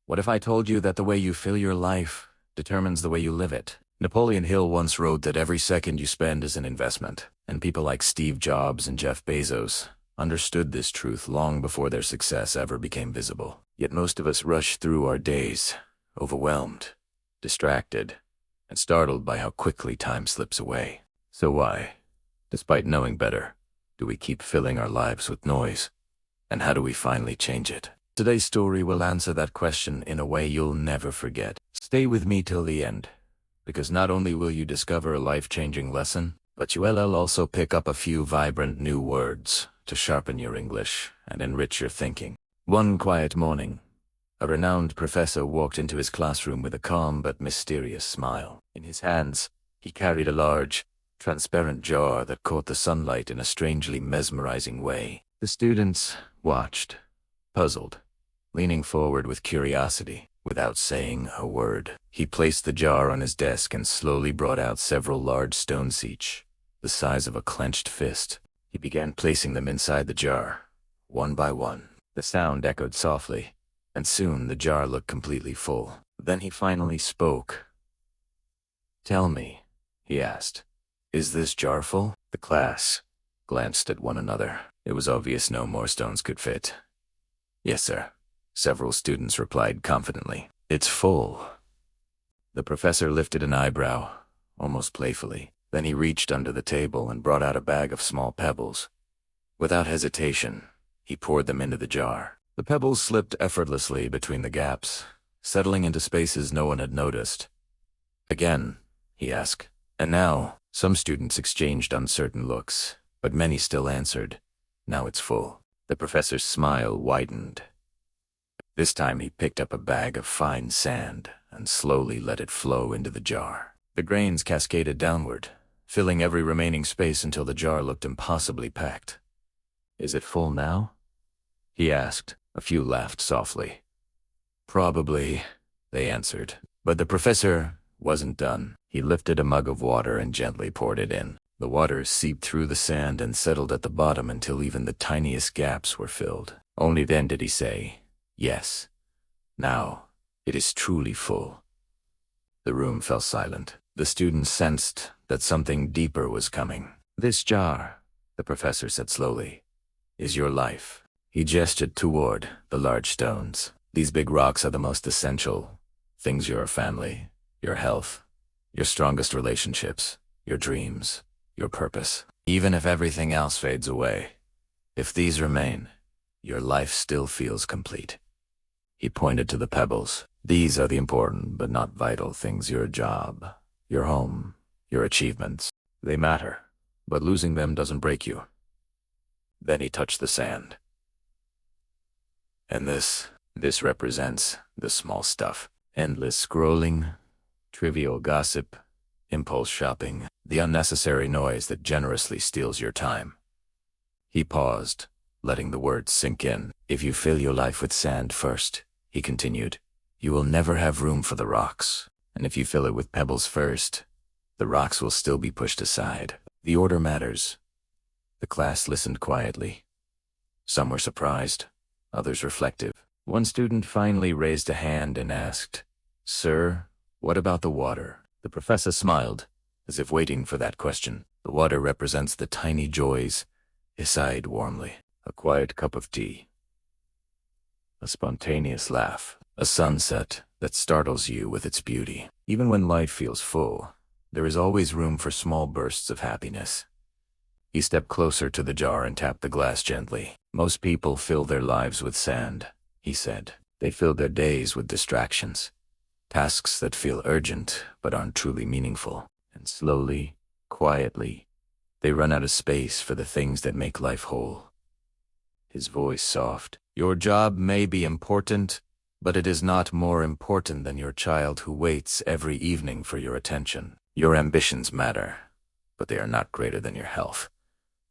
What if I told you that the way you fill your life determines the way you live it? Napoleon Hill once wrote that every second you spend is an investment, and people like Steve Jobs and Jeff Bezos understood this truth long before their success ever became visible. Yet most of us rush through our days, overwhelmed, distracted, and startled by how quickly time slips away. So why, despite knowing better, do we keep filling our lives with noise? And how do we finally change it? Today's story will answer that question in a way you'll never forget. Stay with me till the end, because not only will you discover a life-changing lesson, but you will also pick up a few vibrant new words to sharpen your English and enrich your thinking. One quiet morning, a renowned professor walked into his classroom with a calm but mysterious smile. In his hands, he carried a large, transparent jar that caught the sunlight in a strangely mesmerizing way. The students watched, puzzled, leaning forward with curiosity. Without saying a word, he placed the jar on his desk and slowly brought out several large stones each, the size of a clenched fist. He began placing them inside the jar, one by one. The sound echoed softly, and soon the jar looked completely full. Then he finally spoke. "Tell me," he asked, "is this jar full?" The class glanced at one another. It was obvious no more stones could fit. "Yes, sir," several students replied confidently. "It's full." The professor lifted an eyebrow, almost playfully. Then he reached under the table and brought out a bag of small pebbles. Without hesitation, he poured them into the jar. The pebbles slipped effortlessly between the gaps, settling into spaces no one had noticed. "Again?" he asked. And now, some students exchanged uncertain looks, but many still answered, "Now it's full." The professor's smile widened. This time he picked up a bag of fine sand and slowly let it flow into the jar. The grains cascaded downward, filling every remaining space until the jar looked impossibly packed. "Is it full now?" he asked. A few laughed softly. "Probably," they answered. But the professor wasn't done. He lifted a mug of water and gently poured it in. The water seeped through the sand and settled at the bottom until even the tiniest gaps were filled. Only then did he say, "Yes, now it is truly full." The room fell silent. The students sensed that something deeper was coming. "This jar," the professor said slowly, "is your life." He gestured toward the large stones. "These big rocks are the most essential things: your family, your health, your strongest relationships, your dreams, your purpose. Even if everything else fades away, if these remain, your life still feels complete." He pointed to the pebbles. "These are the important but not vital things: your job, your home, your achievements. They matter, but losing them doesn't break you." Then he touched the sand. "And this represents the small stuff: endless scrolling, trivial gossip, impulse shopping, the unnecessary noise that generously steals your time." He paused, letting the words sink in. "If you fill your life with sand first," he continued, "you will never have room for the rocks. And if you fill it with pebbles first, the rocks will still be pushed aside. The order matters." The class listened quietly. Some were surprised, others reflective. One student finally raised a hand and asked, "Sir, what about the water?" The professor smiled, as if waiting for that question. "The water represents the tiny joys," he sighed warmly. "A quiet cup of tea, a spontaneous laugh, a sunset that startles you with its beauty. Even when life feels full, there is always room for small bursts of happiness." He stepped closer to the jar and tapped the glass gently. "Most people fill their lives with sand," he said. "They fill their days with distractions, tasks that feel urgent but aren't truly meaningful. And slowly, quietly, they run out of space for the things that make life whole." His voice soft. "Your job may be important, but it is not more important than your child who waits every evening for your attention. Your ambitions matter, but they are not greater than your health,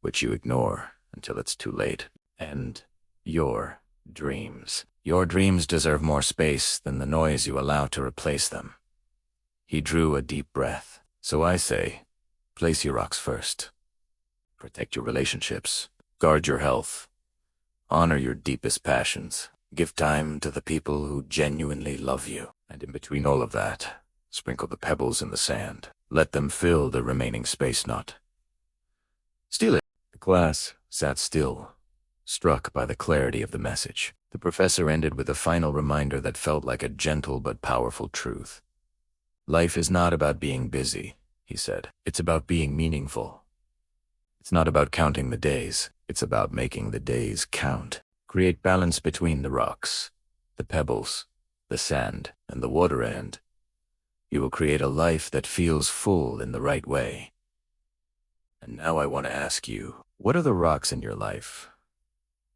which you ignore until it's too late. And your dreams. Your dreams deserve more space than the noise you allow to replace them." He drew a deep breath. "So I say, place your rocks first. Protect your relationships. Guard your health. Honor your deepest passions. Give time to the people who genuinely love you. And in between all of that, sprinkle the pebbles in the sand. Let them fill the remaining space, not steal it. The class sat still, struck by the clarity of the message. The professor ended with a final reminder that felt like a gentle but powerful truth. Life is not about being busy, he said. It's about being meaningful. It's not about counting the days. It's about making the days count. Create balance between the rocks, the pebbles, the sand, and the water, and you will create a life that feels full in the right way. And now I want to ask you, what are the rocks in your life?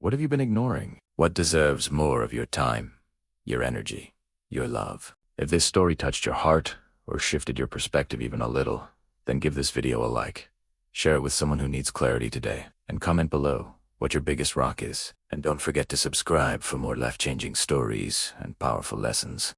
What have you been ignoring? What deserves more of your time, your energy, your love? If this story touched your heart or shifted your perspective even a little, then give this video a like. Share it with someone who needs clarity today, and comment below what your biggest rock is. And don't forget to subscribe for more life-changing stories and powerful lessons.